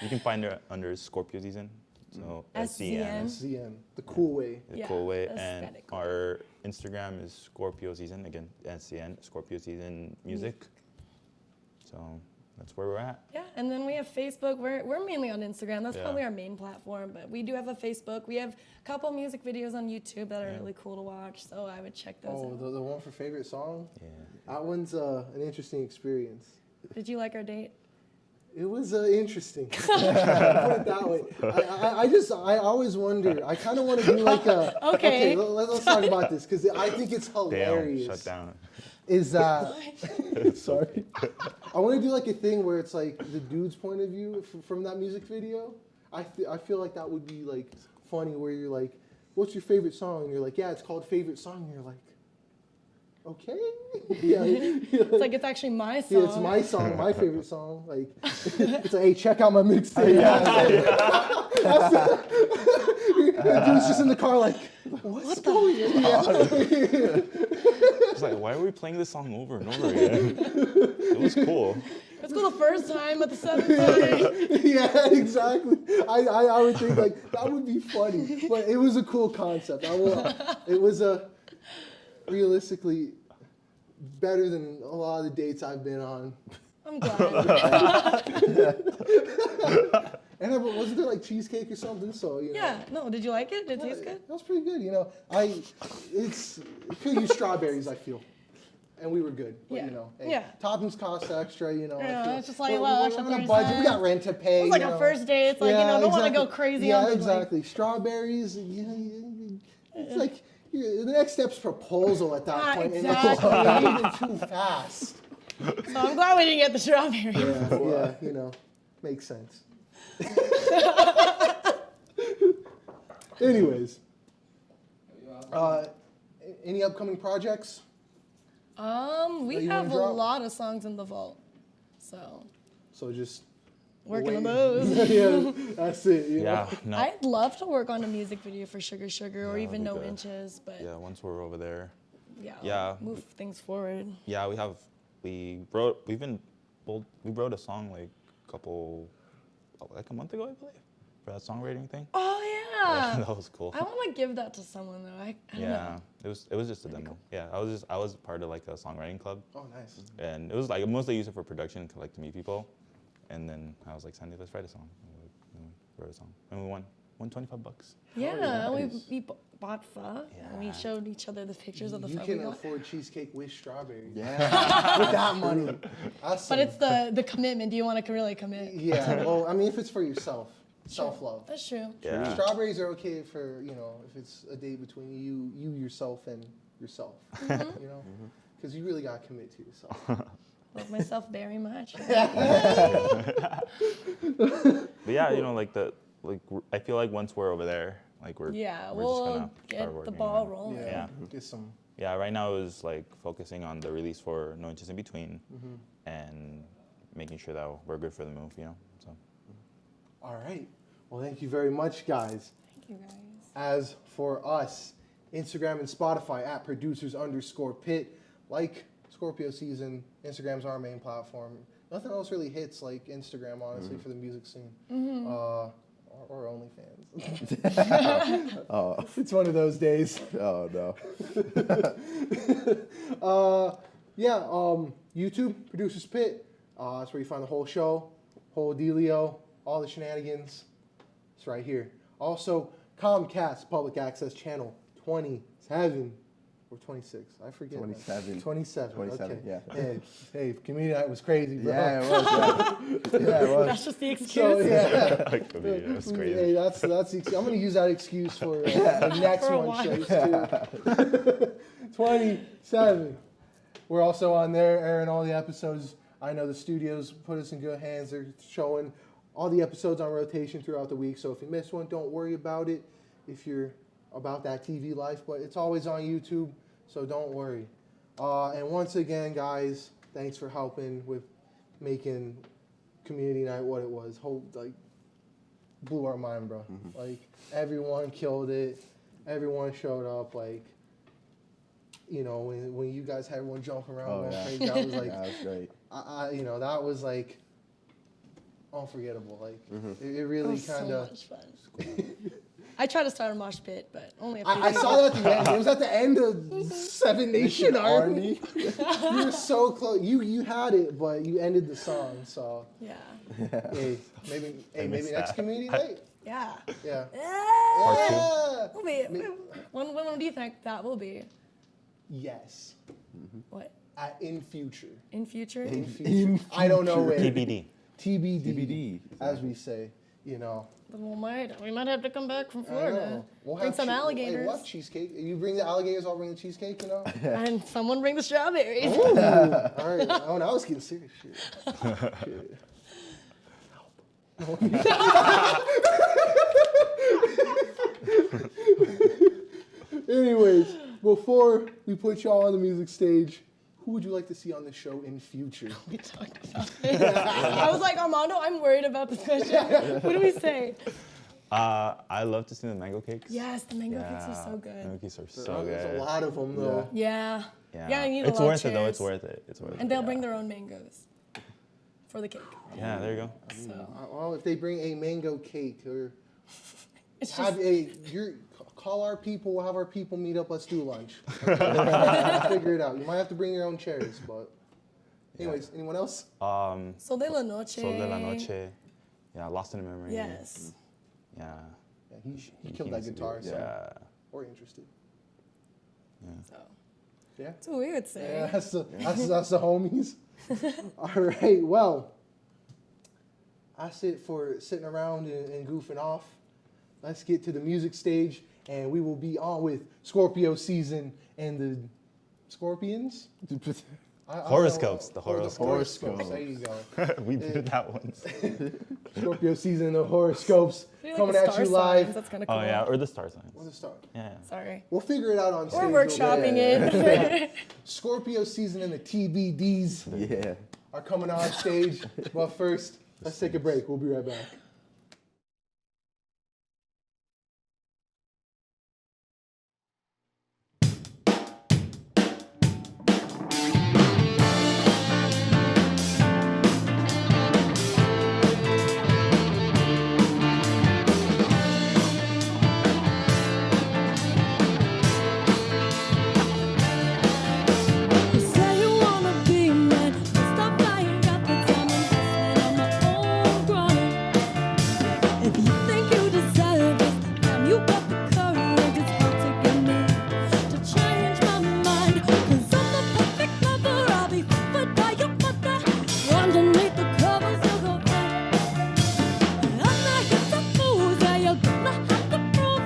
you can find her under Scorpio Szn. So SCN. SCN, the cool way. The Yeah, cool way. that's And kinda cool. our Instagram is Scorpio Szn. Again, SCN, Scorpio Szn Music. So that's where we're at. Yeah, and then we have Facebook. We're mainly on Instagram. That's Yeah. probably our main platform, but we do have a Facebook. We have a couple music videos on YouTube that are really cool to watch, so I would check those Oh, out. the one for favorite song? Yeah. That one's an interesting experience. Did you like our date? It was interesting. Put it that way. I always wonder. I kind of want to do like a. Okay. Let's talk about this because I think it's hilarious. Damn, shut down. Is that? Sorry. I want to do like a thing where it's like the dude's point of view from that music video. I feel like that would be like funny where you're like, "What's your favorite song?" And you're like, "Yeah, it's called Favorite Song." And you're like, "Okay." Yeah. It's like it's actually my song. Yeah, it's my song, my favorite song. Like, it's like, hey, check out my mixtape. The dude's just in the car, like, what's going on? It's like, why are we playing this song over and over again? It was cool. It's cool the first time, but the seventh time. Yeah, exactly. I would think like that would be funny, but it was a cool concept. It was realistically better than a lot of the dates I've been on. I'm glad. And wasn't there like cheesecake or something? So Yeah. No. Did you like it? Did it taste good? That was pretty good. I could use strawberries. I feel, and we were good. But, Yeah. Hey, Yeah. toppings cost extra. Yeah, it's just like, we're extra on a 30 budget. We got cents. rent to pay. It's like a first date. It's like, don't want to go crazy on the exactly. Strawberries. It's like the next step's proposal at that point. Exactly. And it's moving too fast. So I'm glad we didn't get the strawberry. Yeah, makes sense. Anyways, any upcoming projects? We you have wanna a drop? lot of songs in the vault, so So just working on wait. those. Yeah, that's it. You know? Yeah, no. I'd love to work on a music video for Sugar Sugar or Yeah, even that'd No be good. Inches, but Yeah, once we're over there. yeah, Yeah. move things forward. Yeah, we wrote a song like a month ago, I believe, for that songwriting thing. Oh yeah. That was cool. I want to give that to someone though. I don't Yeah, know. it was just a demo. Yeah, I was part of like a songwriting club, Oh, nice. and it was like I mostly use it for production, like to meet people, and then I was like, Sandy, let's write a song. And we wrote a song, and we won $25. Yeah, and nice. we bought pho. And we Yeah. showed each other the pictures of the You pho we can got. afford cheesecake with strawberries. Yeah. With that money. That's But it's the commitment. Do you want to really commit? Yeah, well, I mean, if it's for yourself, self-love. That's true. Yeah. Strawberries are okay for, if it's a date between you yourself, and yourself, Because you really got to commit to yourself. Love myself very much. But yeah, I feel like once we're over there, like we're Yeah, just we'll gonna start get the working ball on it. rolling. Yeah. Get some. Yeah, right now is like focusing on the release for No Inches in Between, and making sure that we're good for the move, So. All right. Well, thank you very much, guys. Thank you guys. As for us, Instagram and Spotify at producers_pit. Like Scorpio Szn, Instagram's our main platform. Nothing else really hits like Instagram, honestly, for the music scene. Or OnlyFans. Oh. It's one of those days. Oh no. YouTube, Producers Pit. That's where you find the whole show, whole dealio, all the shenanigans. It's right here. Also, Comcast Public Access Channel 27 or 26. I forget. 27. 27. 27, Okay. yeah. Hey, community night was crazy, bro. Yeah, it was. Yeah, it was. That's just the excuse. So yeah. That's crazy. Hey, that's the excuse. I'm gonna use that excuse for the next For a one while. shows too. 27. We're also on there airing all the episodes. I know the studios put us in good hands. They're showing all the episodes on rotation throughout the week. So if you missed one, don't worry about it. If you're about that TV life, but it's always on YouTube, so don't worry. And once again, guys, thanks for helping with making community night what it was. Blew our mind, bro. Like, everyone killed it. Everyone showed up. Like, when you guys had everyone jumping around, going crazy, that was like, Yeah, that was great. that was like unforgettable. Like, it really was kind so of. much fun. I tried to start a mosh pit, but only a few I people. saw that at the end. It was at the end of Seven Nation Army. You were so close. You had it, but you ended the song. So Yeah. hey, maybe missed next that. community night. Yeah. Yeah. Yeah. Yeah. We'll be, when do you think that will be? Yes. What? In future. In future? In future. I don't know when. TBD. TBD, as we say, you know. We might have to come back from I Florida. know. We'll Bring have some Hey, alligators. we'll have cheesecake. You bring the alligators, I'll bring the cheesecake, you know? And someone bring the strawberries. Ooh, all right. Oh, now it's getting serious. Shit. Shit. Anyways, before we put y'all on the music stage, who would you like to see on the show in future? We talked about it. I was like, Armando, I'm worried about this question. What do we say? I love to see the mango cakes. Yes, the mango cakes are so Mango good. cakes are so There's a good. lot of them, though. Yeah. Yeah, you need It's a lot worth of it though. chairs. It's worth it. It's worth it. And they'll yeah. bring their own mangoes for the cake. Yeah, there you go. So Well, if they bring a mango cake or it's have just call our people, we'll have our people meet up, let's do lunch. We'll figure it out. You might have to bring your own chairs, but anyways, anyone else? Sol de la Noche. Sol de la Noche. Yeah, Lost in Memory. Yes. Yeah. Yeah, he killed that needs to do guitar, it. so Yeah. we're interested. So Yeah. that's what we would say. Yeah, that's the homies. All right, well, that's it for sitting around and goofing off. Let's get to the music stage, and we will be on with Scorpio Szn and the Scorpions. I don't Horoscopes, know. the Oh, horoscopes. There you go. We did that once. Scorpio Szn and the horoscopes I feel like coming the at star you live. signs, that's kind of cool. Oh yeah, or the star signs. What's the start? Yeah. Sorry. We'll figure it out on stage. We're workshopping it. Scorpio Szn and the TBDs Yeah. are coming on stage. But first, let's take a break. We'll be right back. You say you wanna be mine, but stop lying. Got the time investment on my own grind. If you think you deserve it, damn, you got the courage. It's hard to get me to change my mind. 'Cause I'm the perfect lover. I'll be fooled by your mother. Underneath the covers, you'll go and I'm not here to fool. Yeah, you're gonna have to prove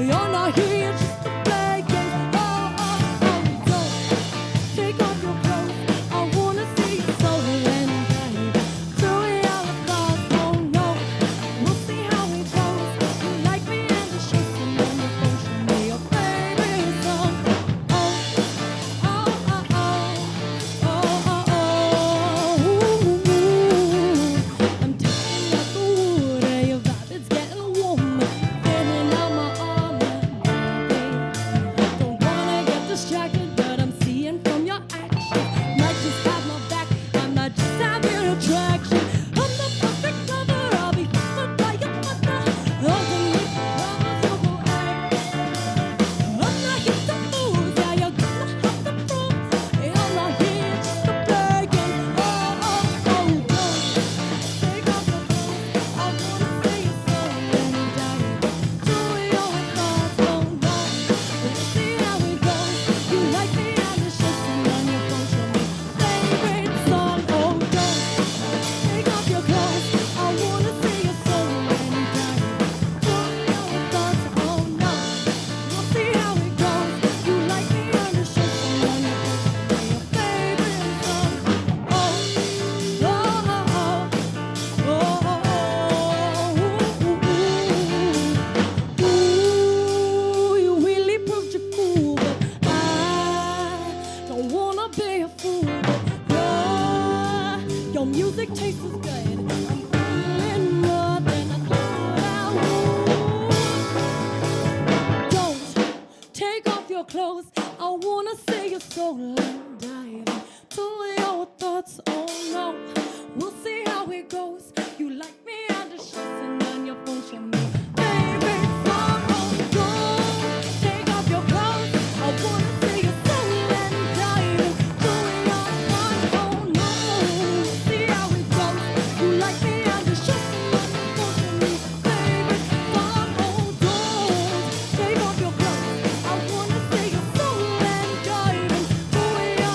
you're not here just to play games. Don't take off your clothes. I wanna see you soul and dive through your thoughts. Oh no, we'll see how it goes. You like me and the shakes and then you phone show me your favorite song. Oh, oh, oh, oh, oh, oh, oh. I'm taking out the wood and your vibe is getting warmer. Feeling out my armor, baby. Don't wanna get distracted, but I'm seeing from your actions. Might just have my back, I'm not just having attraction. I'm the perfect lover, I'll be fooled by your mother. Underneath the covers, you'll go I'm not here to lose, yeah, you're gonna have to prove. I'm not here just to play games. Oh, oh, oh, don't take off your clothes. I wanna see your soul and dive into your thoughts. Oh no, we'll see how it goes. You like me, I'm just chasing on your phone. Show me favorite song. Oh, don't take off your clothes. I wanna see your soul and dive into your thoughts. Oh no, we'll see how it goes. You like me, I'm just chasing on your phone. Show me your favorite song. Oh, ooh, you really proved you're cool, but I don't wanna be a fool. But your music tastes is good. I'm feeling more than I thought I would. Don't take off your clothes. I wanna see your soul and dive into your thoughts. Oh no, we'll see how it goes. You like me, I'm just chasing on your phone. Show me favorite song. Oh, don't take off your clothes. I wanna see your soul and dive into your thoughts. Oh no, we'll see how it goes. You like me, I'm just chasing on your phone. Show me favorite song. Oh, don't take off your clothes. I wanna see your soul and dive into your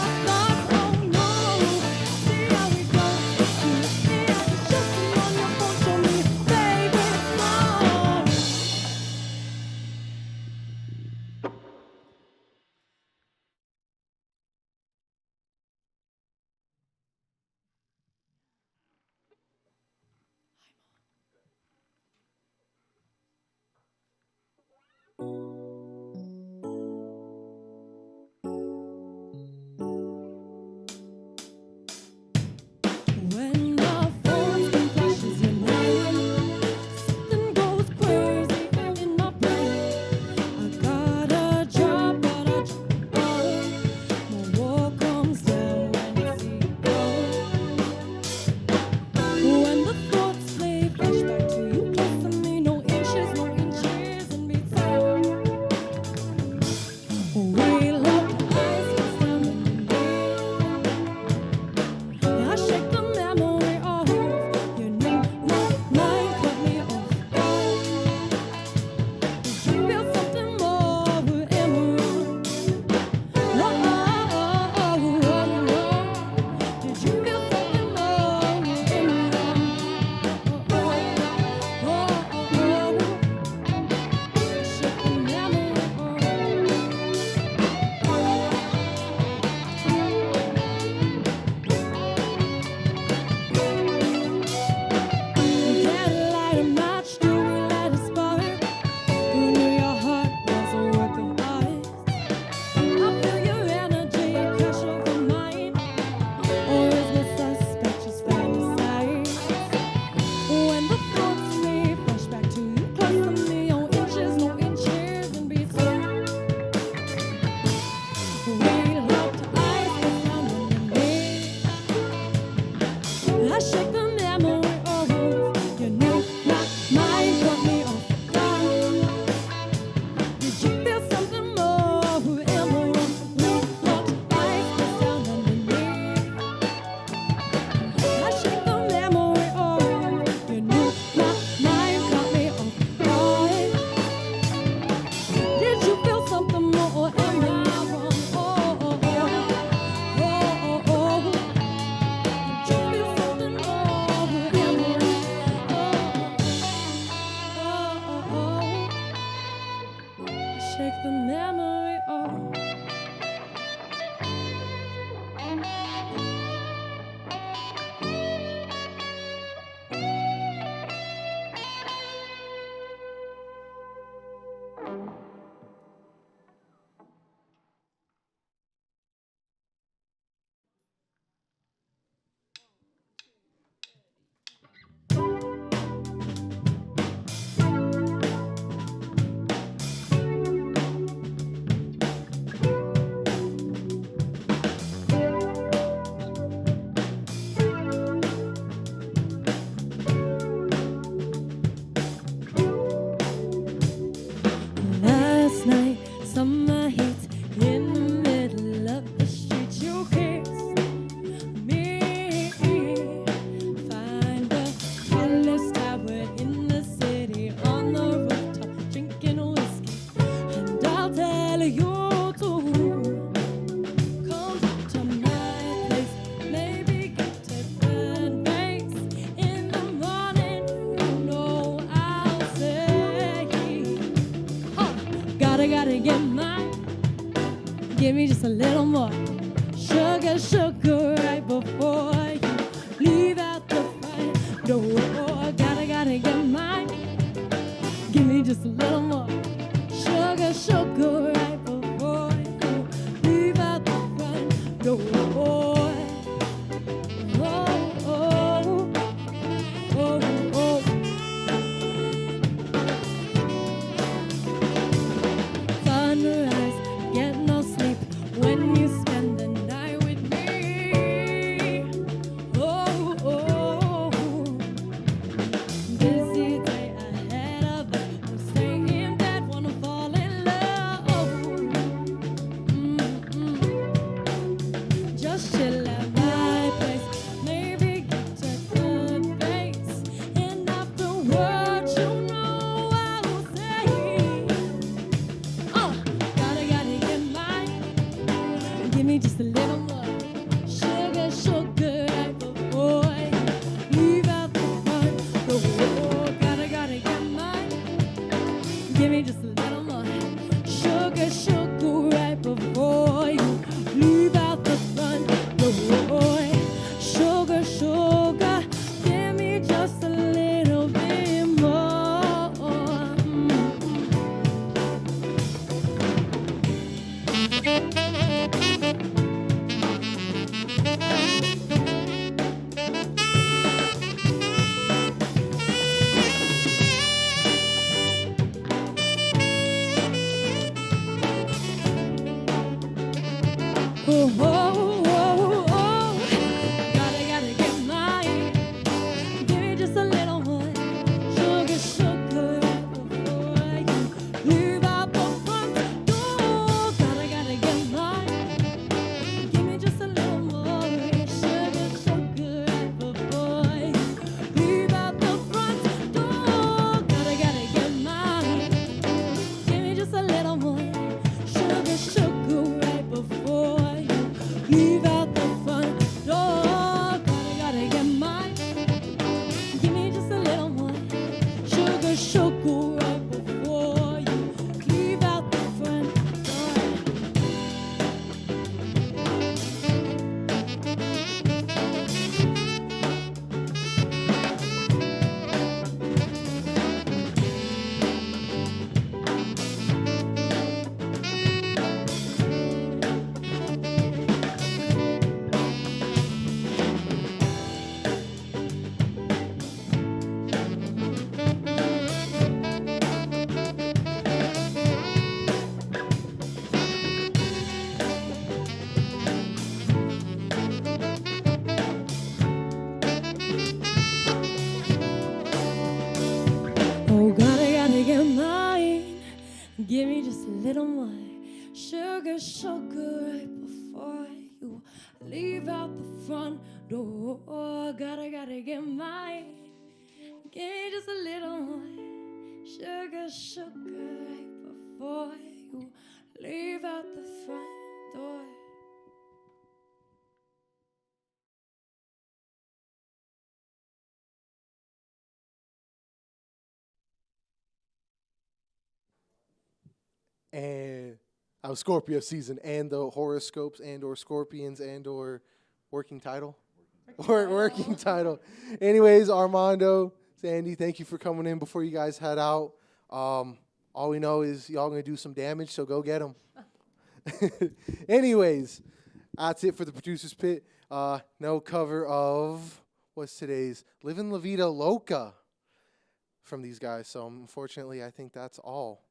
Sugar, sugar, right before you leave out the front door. Gotta get mine. Give me just a little more. Sugar, sugar, right before you leave out the front door. Oh, oh, oh, oh. Sunrise, get no sleep when you spend the night with me. Oh, oh, busy day ahead of us. We'll stay in bed, wanna fall in love. Just chill at my place, maybe get a good face, and afterwards you know I will say, gotta get mine. Give me just a little more. Sugar, sugar, right before you leave out the front door. Gotta get mine. Give me just a little more. Sugar, sugar, right before you leave out the front door. Sugar, sugar, give me just a little bit more. Oh, oh, oh, oh. Gotta get mine. Give me just a little more. Sugar, sugar, right before you leave out the front door. Gotta get mine. Give me just a little more. Sugar, sugar, right before you leave out the front door. Gotta get mine. Give me just a little more. Sugar, sugar, right before you leave out the front door. Gotta get mine. Give me just a little more. Sugar, sugar, right before you leave out the front door. Oh, gotta get mine. Give me just a little more. Sugar, sugar, right before you leave out the front door. Gotta get mine. Give me just a little more. Sugar, sugar, right before you leave out the front door. And I was Scorpio season and the horoscopes and or scorpions and or working title. Working title. Anyways, Armando, Zandi, thank you for coming in before you guys head out. All we know is y'all going to do some damage, so go get them. Anyways, that's it for the Producer's Pit. No cover of, what's today's? Livin' La Vida Loca from these guys. So unfortunately, I think that's all.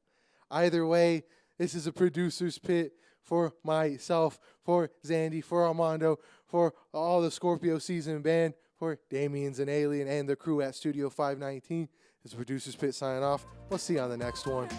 Either way, this is a Producer's Pit for myself, for Zandi, for Armando, for all the Scorpio season band, for Damien's and Alien and the crew at Studio 519. This is Producer's Pit signing off. We'll see you on the next one.